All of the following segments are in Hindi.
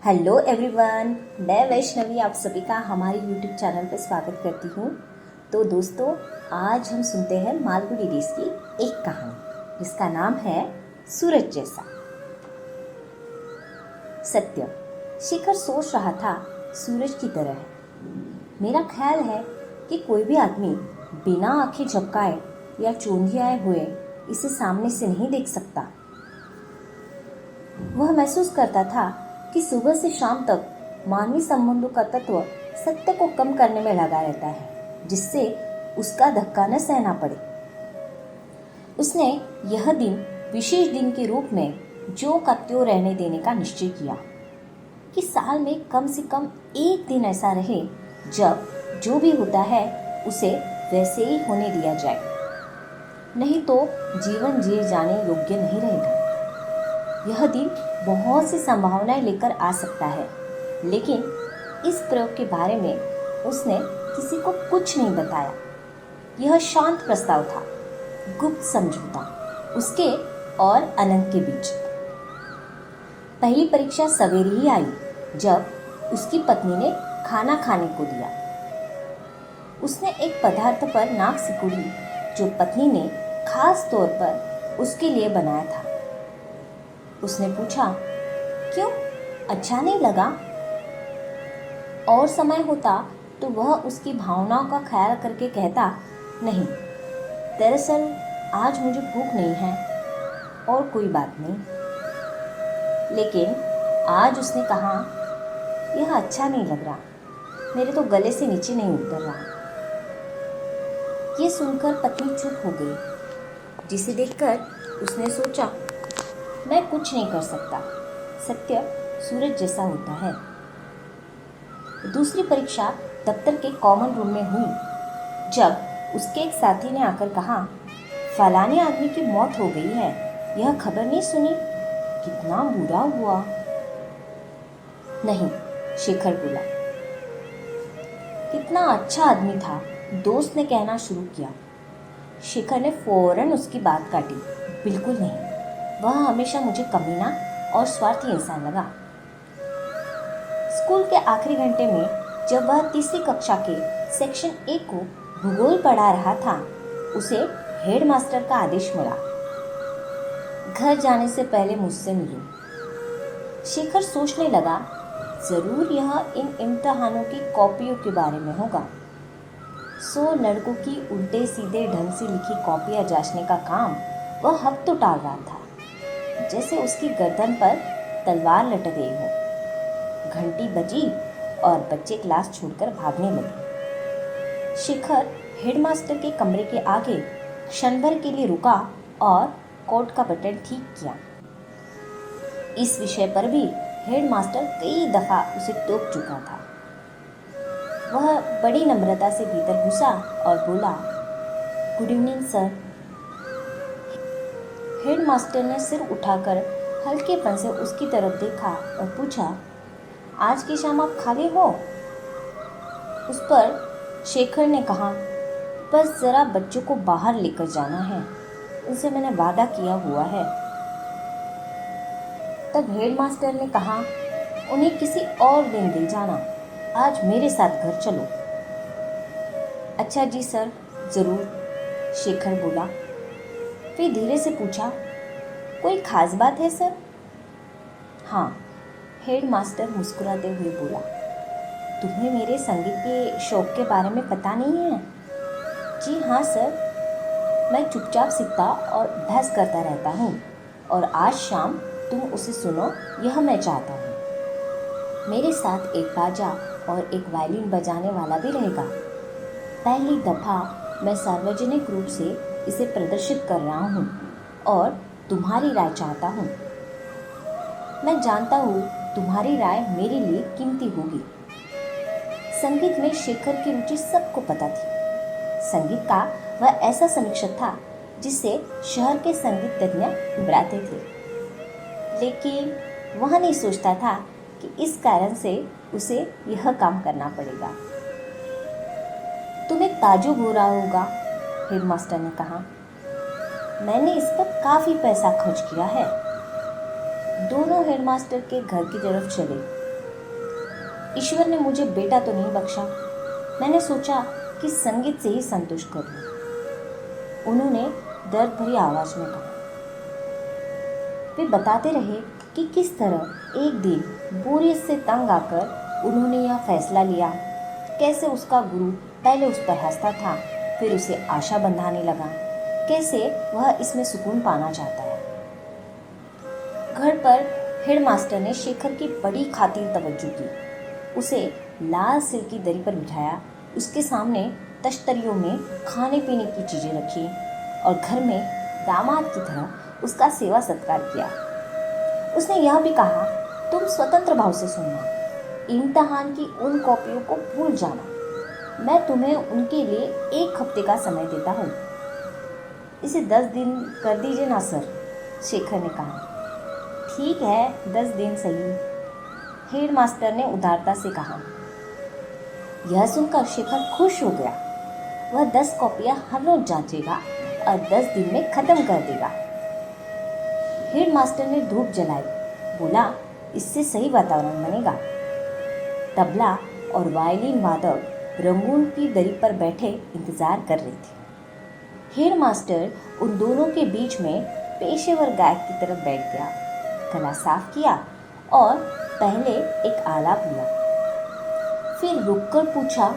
हेलो एवरीवन, मैं वैष्णवी आप सभी का हमारे यूट्यूब चैनल पर स्वागत करती हूँ। तो दोस्तों, आज हम सुनते हैं मालगुडी डेज की एक कहानी जिसका नाम है सूरज जैसा। सत्य, शिखर सोच रहा था सूरज की तरह है। मेरा ख्याल है कि कोई भी आदमी बिना आंखें झपकाए या चौंधियाए हुए इसे सामने से नहीं देख सकता। वह महसूस करता था कि सुबह से शाम तक मानवीय संबंधों का तत्व सत्य को कम करने में लगा रहता है, जिससे उसका धक्का न सहना पड़े। उसने यह दिन विशेष दिन के रूप में जो का त्यों रहने देने का निश्चय किया कि साल में कम से कम एक दिन ऐसा रहे जब जो भी होता है उसे वैसे ही होने दिया जाए, नहीं तो जीवन जिए जाने योग्य नहीं रहेगा। यह दिन बहुत सी संभावनाएं लेकर आ सकता है, लेकिन इस प्रयोग के बारे में उसने किसी को कुछ नहीं बताया। यह शांत प्रस्ताव था, गुप्त समझौता उसके और अनंत के बीच। पहली परीक्षा सवेरे ही आई जब उसकी पत्नी ने खाना खाने को दिया। उसने एक पदार्थ पर नाक सिकुड़ी जो पत्नी ने खास तौर पर उसके लिए बनाया था। उसने पूछा, क्यों, अच्छा नहीं लगा? और समय होता तो वह उसकी भावनाओं का ख्याल करके कहता, नहीं, दरअसल आज मुझे भूख नहीं है और कोई बात नहीं। लेकिन आज उसने कहा, यह अच्छा नहीं लग रहा, मेरे तो गले से नीचे नहीं उतर रहा। ये सुनकर पत्नी चुप हो गई, जिसे देखकर उसने सोचा, मैं कुछ नहीं कर सकता, सत्य सूरज जैसा होता है। दूसरी परीक्षा दफ्तर के कॉमन रूम में हुई जब उसके एक साथी ने आकर कहा, फलाने आदमी की मौत हो गई है, यह खबर नहीं सुनी? कितना बुरा हुआ। नहीं, शेखर बोला। कितना अच्छा आदमी था, दोस्त ने कहना शुरू किया। शेखर ने फौरन उसकी बात काटी, बिल्कुल नहीं, वह हमेशा मुझे कमीना और स्वार्थी इंसान लगा। स्कूल के आखिरी घंटे में जब वह तीसरी कक्षा के सेक्शन 1 को भूगोल पढ़ा रहा था, उसे हेडमास्टर का आदेश मिला, घर जाने से पहले मुझसे मिलो। शेखर सोचने लगा, जरूर यह इन इम्तिहानों की कॉपियों के बारे में होगा। 100 लड़कों की उल्टे सीधे ढंग से लिखी कॉपियां जांचने का काम वह हक तो टाल रहा था, जैसे उसकी गर्दन पर तलवार लटक गई हो। घंटी बजी और बच्चे क्लास छोड़कर भागने लगे। शेखर हेडमास्टर के कमरे के आगे क्षण भर के लिए रुका और कोट का बटन ठीक किया। इस विषय पर भी हेडमास्टर कई दफा उसे टोक चुका था। वह बड़ी नम्रता से भीतर घुसा और बोला, गुड इवनिंग सर। हेडमास्टर ने सिर उठाकर हल्केपन से उसकी तरफ देखा और पूछा, आज की शाम आप खाली हो? उस पर शेखर ने कहा, बस जरा बच्चों को बाहर लेकर जाना है, उनसे मैंने वादा किया हुआ है। तब हेडमास्टर ने कहा, उन्हें किसी और दिन ले जाना, आज मेरे साथ घर चलो। अच्छा जी सर, जरूर, शेखर बोला। फिर धीरे से पूछा, कोई खास बात है सर? हाँ, हेडमास्टर मुस्कुराते हुए बोला, तुम्हें मेरे संगीत के शौक के बारे में पता नहीं है? जी हाँ सर, मैं चुपचाप सीखता और अभ्यास करता रहता हूँ और आज शाम तुम उसे सुनो, यह मैं चाहता हूँ। मेरे साथ एक बाजा और एक वायलिन बजाने वाला भी रहेगा। पहली दफा मैं सार्वजनिक रूप से इसे प्रदर्शित कर रहा हूँ और तुम्हारी राय चाहता हूँ। मैं जानता हूँ तुम्हारी राय मेरे लिए कीमती होगी। संगीत में शेखर की रुचि सबको पता थी। संगीत का वह ऐसा समीक्षक था जिससे शहर के संगीत तज्ञ घबराते थे, लेकिन वह नहीं सोचता था कि इस कारण से उसे यह काम करना पड़ेगा। तुम्हें ताजुब हो रहा होगा, हेडमास्टर ने कहा, मैंने इस पर काफी पैसा खर्च किया है। दोनों हेडमास्टर के घर की तरफ चले ईश्वर ने मुझे बेटा तो नहीं बख्शा, मैंने सोचा कि संगीत से ही संतुष्ट कर लूं, उन्होंने दर्द भरी आवाज में कहा। वे बताते रहे कि किस तरह एक दिन बोरियत से तंग आकर उन्होंने यह फैसला लिया, कैसे उसका गुरु पहले उस पर हंसता था, फिर उसे आशा बंधाने लगा, कैसे वह इसमें सुकून पाना चाहता है। घर पर हेडमास्टर ने शेखर की बड़ी खातिर तवज्जो की, उसे लाल सिल्क की दरी पर बिठाया, उसके सामने तश्तरियों में खाने पीने की चीजें रखी और घर में दामाद की तरह उसका सेवा सत्कार किया। उसने यह भी कहा, तुम स्वतंत्र भाव से सुनना, इम्तिहान की उन कॉपियों को भूल जाना, मैं तुम्हें उनके लिए 1 हफ्ते का समय देता हूँ। इसे 10 दिन कर दीजिए ना सर, शेखर ने कहा। ठीक है, 10 दिन सही, हेडमास्टर ने उदारता से कहा। यह सुनकर शेखर खुश हो गया। वह 10 कॉपियां हर रोज जांचेगा और 10 दिन में खत्म कर देगा। हेडमास्टर ने धूप जलाई, बोला, इससे सही वातावरण बनेगा। तबला और वायलिन वादक रंगून की दरी पर बैठे इंतजार कर रहे थे। हेडमास्टर उन दोनों के बीच में पेशेवर गायक की तरफ बैठ गया, गला साफ किया और पहले एक आलाप लिया। फिर रुककर पूछा,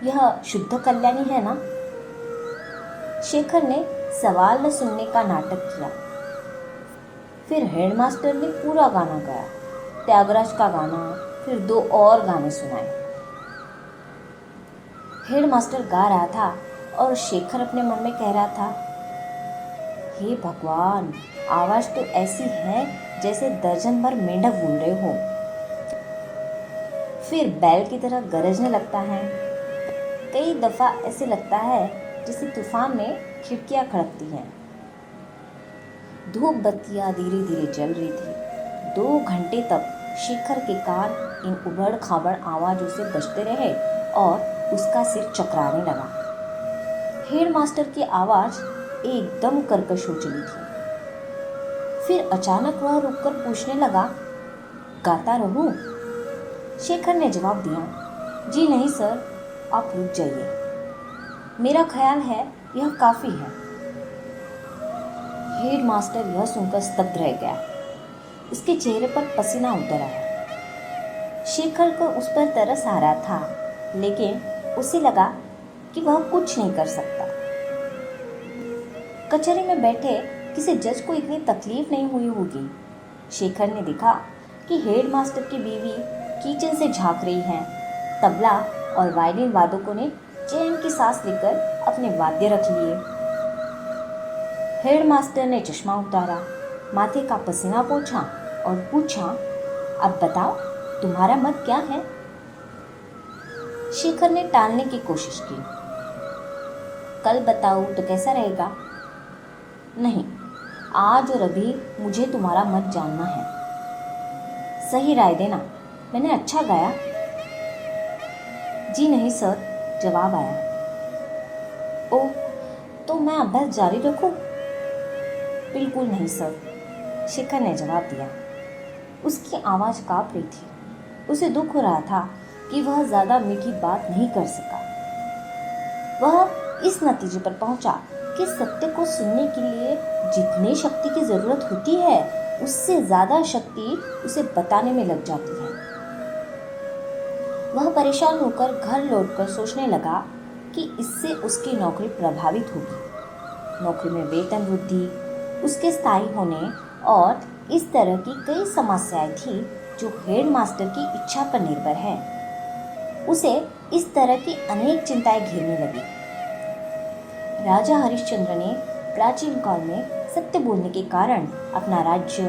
यह शुद्ध कल्याणी है ना? शेखर ने सवाल न सुनने का नाटक किया। फिर हेडमास्टर ने पूरा गाना गाया, त्यागराज का गाना, फिर 2 और गाने सुनाए। हेडमास्टर गा रहा था और शेखर अपने मन में कह रहा था, हे भगवान, आवाज तो ऐसी है जैसे दर्जन भर मेंढक बोल रहे हो। फिर बैल की तरह गरजने लगता है। कई दफा ऐसे लगता है जैसे तूफान में खिड़कियां खड़कती हैं। धूप बत्तियां धीरे धीरे जल रही थी। 2 घंटे तक शेखर के कान इन उबड़ खाबड़ आवाजों से बजते रहे और उसका सिर चकराने लगा। हेडमास्टर की आवाज एकदम कर्कश हो चली थी। फिर अचानक वह रुककर पूछने लगा, गाता रहूं? शेखर ने जवाब दिया, जी नहीं सर, आप रुक जाइए, मेरा ख्याल है यह काफी है। हेडमास्टर यह सुनकर स्तब्ध रह गया। उसके चेहरे पर पसीना उतर आया। शेखर को उस पर तरस आ रहा था, लेकिन उसे लगा कि वह कुछ नहीं कर सकता। कचहरी में बैठे किसी जज को इतनी तकलीफ नहीं हुई होगी। शेखर ने देखा कि हेडमास्टर की बीवी किचन से झांक रही है। तबला और वायलिन वादकों ने चैन की सांस लेकर अपने वाद्य रख लिए। हेडमास्टर ने चश्मा उतारा, माथे का पसीना पोंछा और पूछा, अब बताओ तुम्हारा मत क्या है? शेखर ने टालने की कोशिश की। कल बताऊं तो कैसा रहेगा? नहीं, आज और अभी मुझे तुम्हारा मत जानना है। सही राय देना, मैंने अच्छा गाया? जी नहीं सर, जवाब आया। ओह, तो मैं अभ्यास जारी रखूं? बिल्कुल नहीं सर, शेखर ने जवाब दिया। उसकी आवाज कांप रही थी। उसे दुख हो रहा था कि वह ज्यादा मीठी बात नहीं कर सका। वह इस नतीजे पर पहुंचा कि सत्य को सुनने के लिए जितनी शक्ति की जरूरत होती है, उससे ज्यादा शक्ति उसे बताने में लग जाती है। वह परेशान होकर घर लौटकर सोचने लगा कि इससे उसकी नौकरी प्रभावित होगी। नौकरी में वेतन वृद्धि, उसके स्थायी होने और इस तरह की कई समस्याएं थी जो हेडमास्टर की इच्छा पर निर्भर है। उसे इस तरह की अनेक चिंताएं घेरने लगी। राजा हरिश्चंद्र ने प्राचीन काल में सत्य बोलने के कारण अपना राज्य,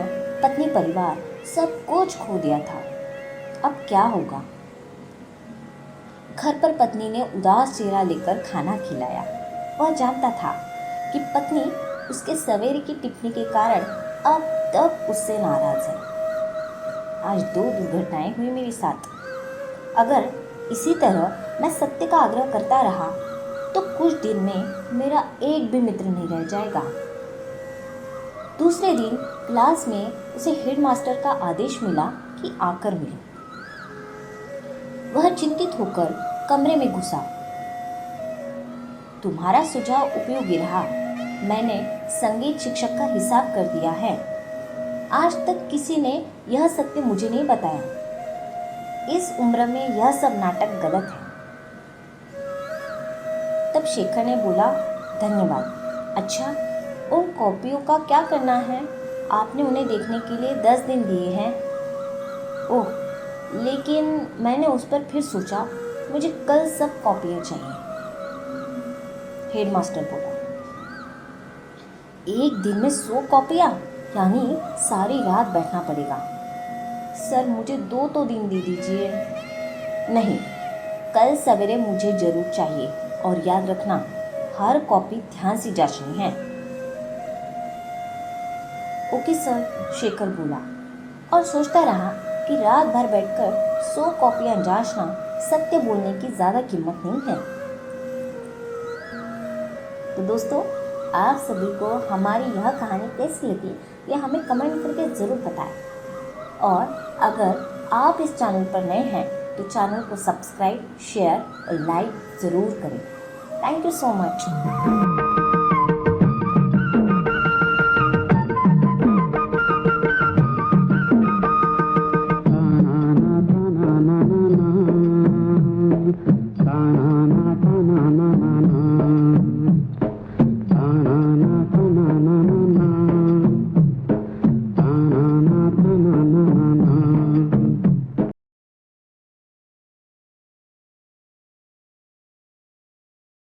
पत्नी, परिवार सब कुछ खो दिया था। अब क्या होगा? घर पर पत्नी ने उदास चेहरा लेकर खाना खिलाया। वह जानता था कि पत्नी उसके सवेरे की टिप्पणी के कारण अब तक उससे नाराज है। आज 2 दुर्घटनाएं हुई मेरे साथ। अगर इसी तरह मैं सत्य का आग्रह करता रहा तो कुछ दिन में मेरा एक भी मित्र नहीं रह जाएगा। दूसरे दिन क्लास में उसे हेडमास्टर का आदेश मिला कि आकर मिले। वह चिंतित होकर कमरे में घुसा। तुम्हारा सुझाव उपयोगी रहा। मैंने संगीत शिक्षक का हिसाब कर दिया है। आज तक किसी ने यह सत्य मुझे नहीं बताया। इस उम्र में यह सब नाटक गलत है। तब शेखर ने बोला, धन्यवाद। अच्छा, उन कॉपियों का क्या करना है? आपने उन्हें देखने के लिए 10 दिन दिए हैं। ओह, लेकिन मैंने उस पर फिर सोचा, मुझे कल सब कॉपियाँ चाहिए। हेडमास्टर बोला, एक दिन में 100 कॉपियाँ, यानी सारी रात बैठना पड़ेगा। सर, मुझे 2 तो दिन दे दीजिए। नहीं, कल सवेरे मुझे जरूर चाहिए। और याद रखना, हर कॉपी ध्यान से जांचनी है। ओके सर, शेखर बोला और सोचता रहा कि रात भर बैठकर 100 कॉपियां जांचना सत्य बोलने की ज़्यादा कीमत नहीं है। तो दोस्तों, आप सभी को हमारी यह कहानी कैसी लगी यह हमें कमेंट करके ज़रूर बताएं। और अगर आप इस चैनल पर नए हैं तो चैनल को सब्सक्राइब, शेयर और लाइक ज़रूर करें। Thank you so much.